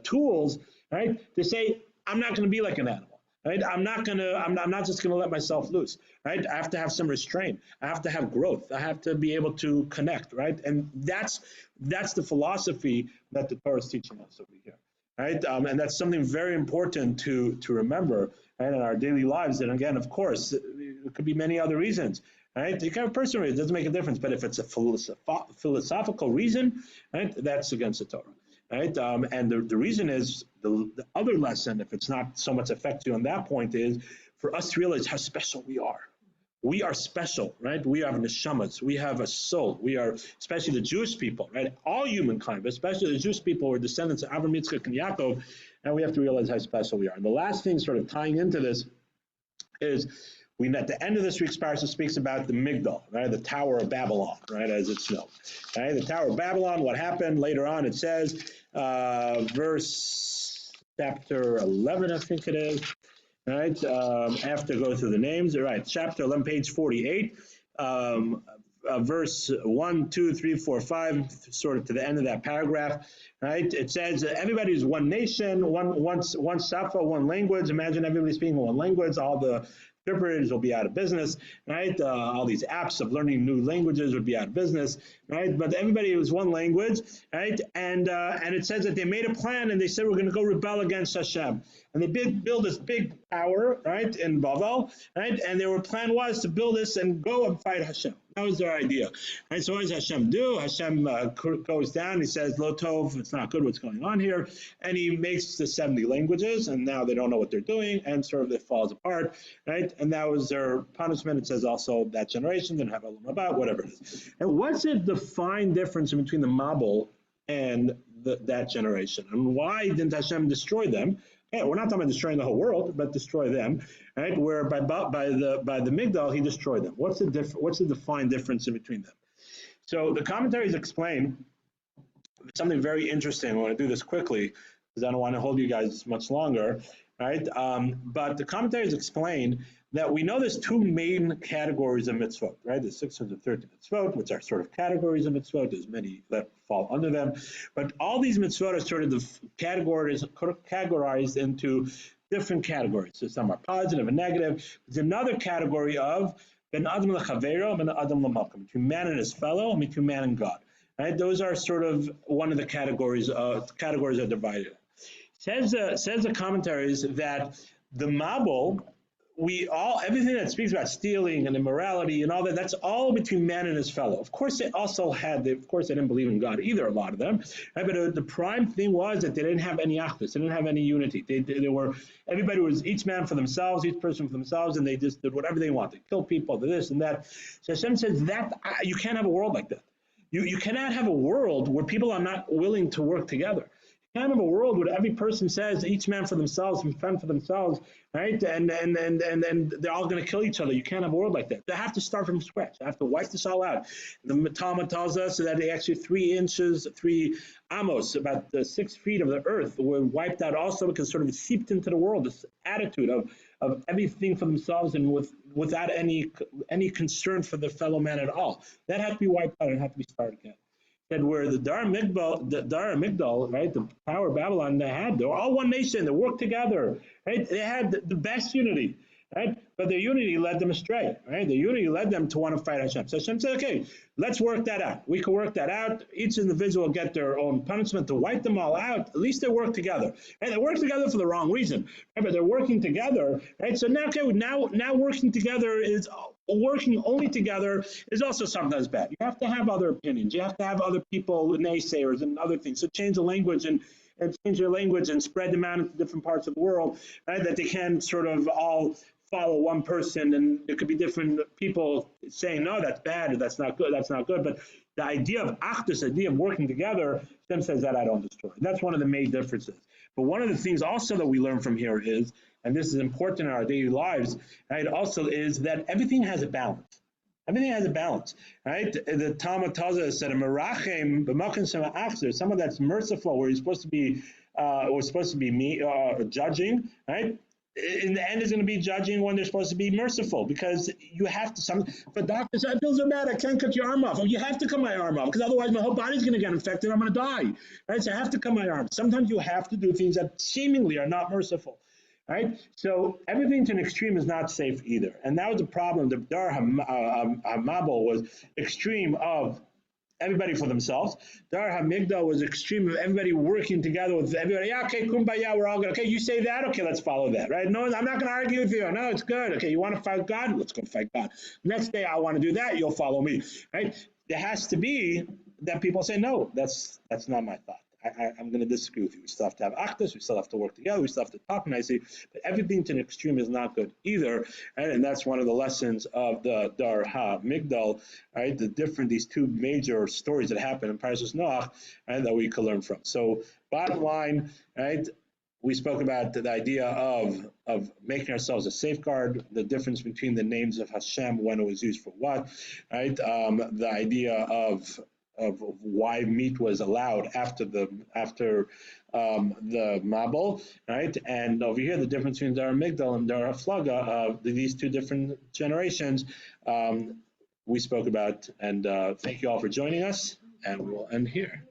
tools, right, to say, I'm not going to be like an animal, right? I'm not just going to let myself loose, right? I have to have some restraint. I have to have growth. I have to be able to connect, right? And that's the philosophy that the Torah is teaching us over here. right? And that's something very important to remember, right, in our daily lives. And again, of course, it could be many other reasons, right? You can have a personal reason, it doesn't make a difference. But if it's a philosophical reason, right, that's against the Torah. Right, and the reason is the other lesson, if it's not so much affects you on that point, is for us to realize how special we are. We are special, right? We have neshamas. We have a soul. We are, especially the Jewish people, right? All humankind, but especially the Jewish people, are descendants of Avraham, Yitzchak, and Yaakov, and we have to realize how special we are. And the last thing, sort of tying into this, is we at the end of this week's parsha speaks about the Migdal, right? The Tower of Babylon, right? As it's known, right? The Tower of Babylon. What happened later on? It says, verse chapter 11, I think it is. Right, after go through the names, right, chapter 11, page 48, verse 1, 2, 3, 4, 5, sort of to the end of that paragraph, right? It says everybody is one nation, one safa, one language. Imagine everybody speaking one language. All the interpreters will be out of business, right? All these apps of learning new languages would be out of business, right? But everybody was one language, right? And it says that they made a plan and they said, we're going to go rebel against Hashem. And they build this big tower, right, in Bavel, right? And their plan was to build this and go and fight Hashem. That was their idea. Right? So what does Hashem do? Hashem goes down. He says, Lo Tov, it's not good what's going on here. And he makes the 70 languages, and now they don't know what they're doing, and sort of it falls apart, right? And that was their punishment. It says also that generation didn't have a about, whatever it is. And what's the fine difference between the Mabul and that generation? And why didn't Hashem destroy them? Yeah, we're not talking about destroying the whole world, but destroy them, right? Where by the Migdal, he destroyed them. What's the defined difference in between them? So the commentaries explain something very interesting. I want to do this quickly because I don't want to hold you guys much longer, right? But the commentaries explain that we know there's two main categories of mitzvot, right? There's 630 mitzvot, which are sort of categories of mitzvot. There's many that fall under them. But all these mitzvot are sort of categorized into different categories. So some are positive and negative. There's another category of ben adam lechavero, ben adam lamalkum, between man and his fellow, and between man and God. Right? Those are sort of one of the categories. Categories are divided. Says the commentaries that the Mabul, everything that speaks about stealing and immorality and all that, that's all between man and his fellow. Of course, they didn't believe in God either, a lot of them. Right? But the prime thing was that they didn't have any achdus, they didn't have any unity. Everybody was each man for themselves, each person for themselves, and they just did whatever they wanted. They killed people, did this and that. So Hashem says that you can't have a world like that. You cannot have a world where people are not willing to work together. Kind of a world where every person says each man for themselves and fend for themselves, right? And they're all going to kill each other. You can't have a world like that. They have to start from scratch. They have to wipe this all out. The Talmud tells us that they actually 3 inches, 3 amos, about 6 feet of the earth were wiped out also because sort of it seeped into the world, this attitude of everything for themselves and without any concern for the fellow man at all. That had to be wiped out and had to be started again. And where the Dar Migdal, right, the Tower of Babylon, they were all one nation. They worked together, right? They had the best unity, right? But their unity led them astray, right? Their unity led them to want to fight Hashem. So Hashem said, okay, let's work that out. We can work that out. Each individual will get their own punishment to wipe them all out. At least they work together. And they work together for the wrong reason, right? But they're working together, right? So now working together is... Working only together is also sometimes bad. You have to have other opinions. You have to have other people, naysayers and other things. So change the language and change your language and spread them out into different parts of the world, right? That they can sort of all follow one person, and there could be different people saying, no, that's bad, or that's not good, that's not good. But the idea of achdus, the idea of working together, Hashem says that I don't destroy. That's one of the main differences. But one of the things also that we learn from here is, and this is important in our daily lives, right, also is that everything has a balance. Everything has a balance, right? The Talmud tells us that a merachem b'makom shema'achzer, someone that's merciful, where he's supposed to be, judging, right? In the end, is going to be judging when they're supposed to be merciful, because you have to. If a doctor says, "I feel so bad, I can't cut your arm off," well, you have to cut my arm off because otherwise my whole body's going to get infected. I'm going to die, right? So I have to cut my arm. Sometimes you have to do things that seemingly are not merciful. Right? So everything to an extreme is not safe either. And that was the problem. The Dar Hamabel was extreme of everybody for themselves. Dar HaMigdal was extreme of everybody working together with everybody. Yeah, okay, kumbaya, we're all good. Okay, you say that? Okay, let's follow that, right? No, I'm not going to argue with you. No, it's good. Okay, you want to fight God? Let's go fight God. Next day, I want to do that. You'll follow me, right? There has to be that people say, no, that's not my thought. I'm going to disagree with you. We still have to have achdus. We still have to work together. We still have to talk nicely. But everything to an extreme is not good either. Right? And that's one of the lessons of the Dar HaMigdal, right? These two major stories that happen in Parsha Noach, right, that we could learn from. So bottom line, right? We spoke about the idea of making ourselves a safeguard, the difference between the names of Hashem, when it was used for what, right? The idea of why meat was allowed after the Mabul, right? And over here, the difference between Dar Migdal and Dar Haflaga, these two different generations, we spoke about. And thank you all for joining us, and we'll end here.